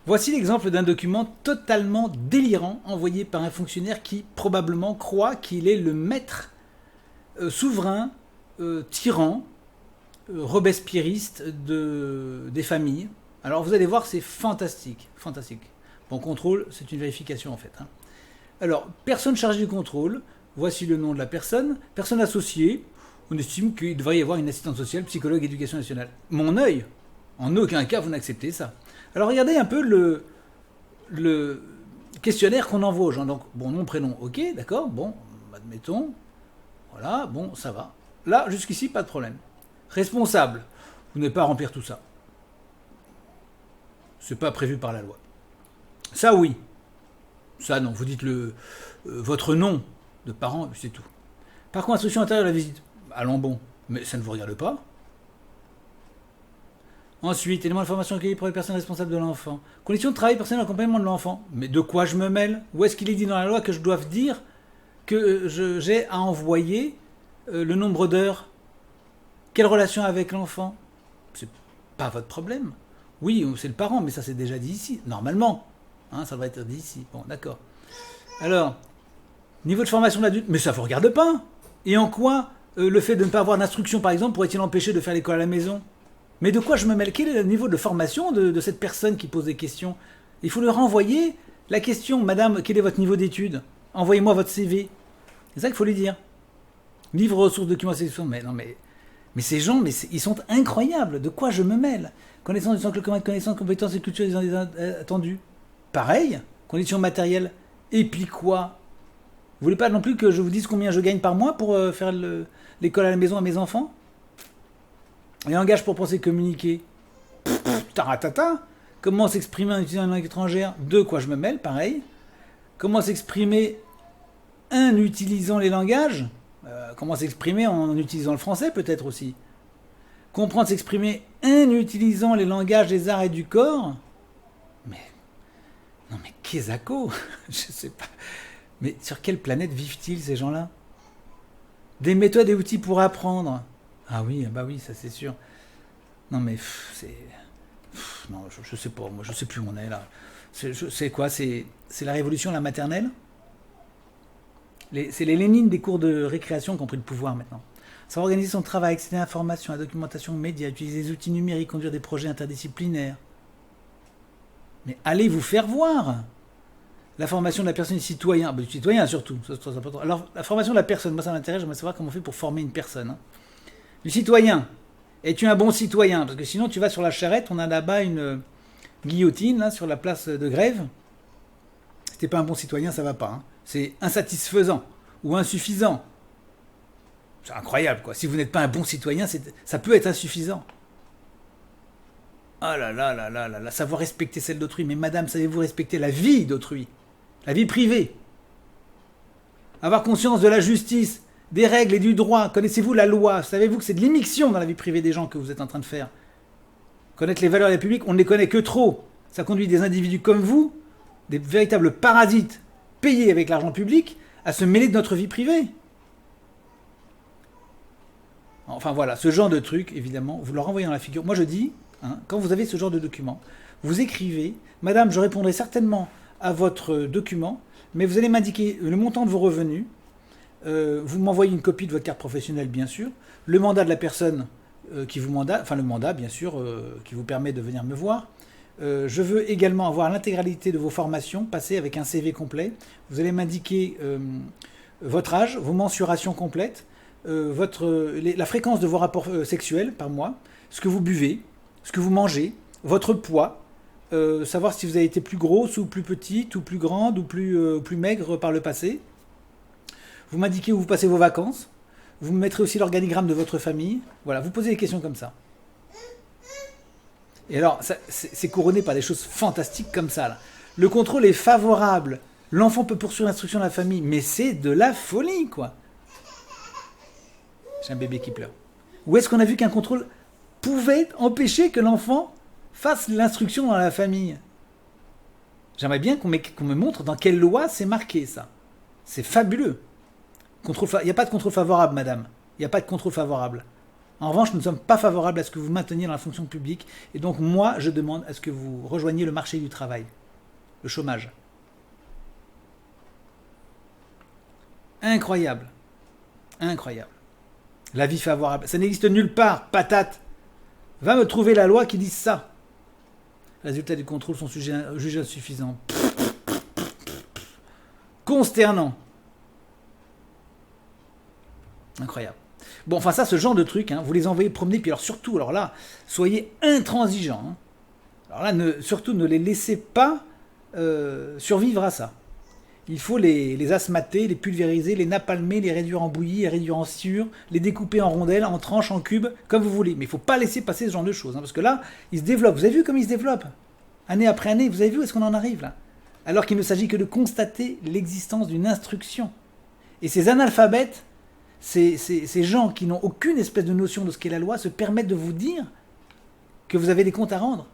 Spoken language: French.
Voici l'exemple d'un document totalement délirant envoyé par un fonctionnaire qui probablement croit qu'il est le maître souverain, tyran, robespierriste des familles. Alors vous allez voir, c'est fantastique, fantastique. Bon, contrôle, c'est une vérification en fait. Hein. Alors, personne chargée du contrôle, voici le nom de la personne, personne associée, on estime qu'il devrait y avoir une assistante sociale, psychologue, éducation nationale. Mon œil, en aucun cas vous n'acceptez ça. Alors regardez un peu le questionnaire qu'on envoie aux gens. Donc, bon, nom, prénom, ok, d'accord, bon, admettons, voilà, bon, ça va. Là, jusqu'ici, pas de problème. Responsable, vous n'avez pas à remplir tout ça. C'est pas prévu par la loi. Ça, oui. Ça, non. Vous dites votre nom de parent, c'est tout. Par contre, instruction intérieure de la visite. Allons bon. Mais ça ne vous regarde pas. Ensuite, éléments d'information recueillis pour les personnes responsables de l'enfant. Conditions de travail personnel d'accompagnement de l'enfant. Mais de quoi je me mêle? Où est-ce qu'il est dit dans la loi que je dois dire que j'ai à envoyer le nombre d'heures? Quelle relation avec l'enfant? C'est pas votre problème. Oui, c'est le parent, mais ça c'est déjà dit ici. Normalement. Hein, ça va être dit ici. Bon, d'accord. Alors, niveau de formation de l'adulte, mais ça ne vous regarde pas. Et en quoi le fait de ne pas avoir d'instruction, par exemple, pourrait-il empêcher de faire l'école à la maison? Mais de quoi je me mêle? Quel est le niveau de formation de cette personne qui pose des questions? Il faut lui renvoyer la question. Madame, quel est votre niveau d'études? Envoyez-moi votre CV. C'est ça qu'il faut lui dire. Livre, ressources, documents, sélection. Mais non, mais ces gens, ils sont incroyables. De quoi je me mêle? Connaissance du socle commun de connaissances, compétences et culture des attendus. Pareil. Conditions matérielles. Et puis quoi? Vous voulez pas non plus que je vous dise combien je gagne par mois pour faire l'école à la maison à mes enfants? Et langage pour penser communiquer. Taratata. Comment s'exprimer en utilisant une langue étrangère? De quoi je me mêle? Pareil. Comment s'exprimer en utilisant les langages? Comment s'exprimer en utilisant le français peut-être aussi? Comprendre s'exprimer en utilisant les langages des arts et du corps? Mais non mais Kezako, je sais pas. Mais sur quelle planète vivent-ils ces gens-là? Des méthodes et outils pour apprendre. Ah oui, bah oui, ça c'est sûr. Non mais non, je sais pas, moi je sais plus où on est là. C'est quoi? C'est la révolution, la maternelle? C'est les Lénines des cours de récréation qui ont pris le pouvoir maintenant. Savoir organiser son travail, accéder à l'information, à la documentation média, utiliser des outils numériques, conduire des projets interdisciplinaires. Mais allez vous faire voir. La formation de la personne du citoyen, du citoyen surtout, c'est très important. Alors la formation de la personne, moi ça m'intéresse, j'aimerais savoir comment on fait pour former une personne. Hein. Du citoyen, es-tu un bon citoyen? Parce que sinon tu vas sur la charrette, on a là-bas une guillotine là, sur la place de Grève. Si t'es pas un bon citoyen, ça va pas. Hein. C'est insatisfaisant ou insuffisant. C'est incroyable, quoi. Si vous n'êtes pas un bon citoyen, ça peut être insuffisant. Ah là là là là là là, savoir respecter celle d'autrui. Mais madame, savez-vous respecter la vie d'autrui? La vie privée? Avoir conscience de la justice, des règles et du droit. Connaissez-vous la loi? Savez-vous que c'est de l'immixtion dans la vie privée des gens que vous êtes en train de faire? Connaître les valeurs de la République, on ne les connaît que trop. Ça conduit des individus comme vous, des véritables parasites payés avec l'argent public, à se mêler de notre vie privée. Enfin voilà, ce genre de truc, évidemment, vous leur envoyez dans la figure. Moi je dis, hein, quand vous avez ce genre de document, vous écrivez, madame, je répondrai certainement à votre document, mais vous allez m'indiquer le montant de vos revenus, vous m'envoyez une copie de votre carte professionnelle, bien sûr, le mandat de la personne qui vous mandate, enfin le mandat, bien sûr, qui vous permet de venir me voir. Je veux également avoir l'intégralité de vos formations, passées avec un CV complet. Vous allez m'indiquer votre âge, vos mensurations complètes, la fréquence de vos rapports sexuels par mois, ce que vous buvez, ce que vous mangez, votre poids, savoir si vous avez été plus grosse ou plus petite, ou plus grande, ou plus maigre par le passé. Vous m'indiquez où vous passez vos vacances. Vous me mettrez aussi l'organigramme de votre famille. Voilà, vous posez des questions comme ça. Et alors, c'est couronné par des choses fantastiques comme ça. Là. Le contrôle est favorable. L'enfant peut poursuivre l'instruction de la famille. Mais c'est de la folie, quoi. J'ai un bébé qui pleure. Où est-ce qu'on a vu qu'un contrôle pouvait empêcher que l'enfant fasse l'instruction dans la famille? J'aimerais bien qu'on me montre dans quelle loi c'est marqué, ça. C'est fabuleux. Il n'y a pas de contrôle favorable, madame. Il n'y a pas de contrôle favorable. En revanche, nous ne sommes pas favorables à ce que vous mainteniez dans la fonction publique. Et donc, moi, je demande à ce que vous rejoigniez le marché du travail, le chômage. Incroyable. Incroyable. L'avis favorable. Ça n'existe nulle part, patate. Va me trouver la loi qui dit ça. Résultats du contrôle sont jugés insuffisants. Consternant. Incroyable. Bon, enfin ça, ce genre de truc, hein, vous les envoyez promener, puis alors surtout, alors là, soyez intransigeants. Hein. Alors là, surtout, ne les laissez pas survivre à ça. Il faut les asthmater, les pulvériser, les napalmer, les réduire en bouillie, les réduire en sciure, les découper en rondelles, en tranches, en cubes, comme vous voulez. Mais il ne faut pas laisser passer ce genre de choses, hein, parce que là, ils se développent. Vous avez vu comme ils se développent? Année après année, vous avez vu où est-ce qu'on en arrive là? Alors qu'il ne s'agit que de constater l'existence d'une instruction. Et ces analphabètes, ces gens qui n'ont aucune espèce de notion de ce qu'est la loi, se permettent de vous dire que vous avez des comptes à rendre.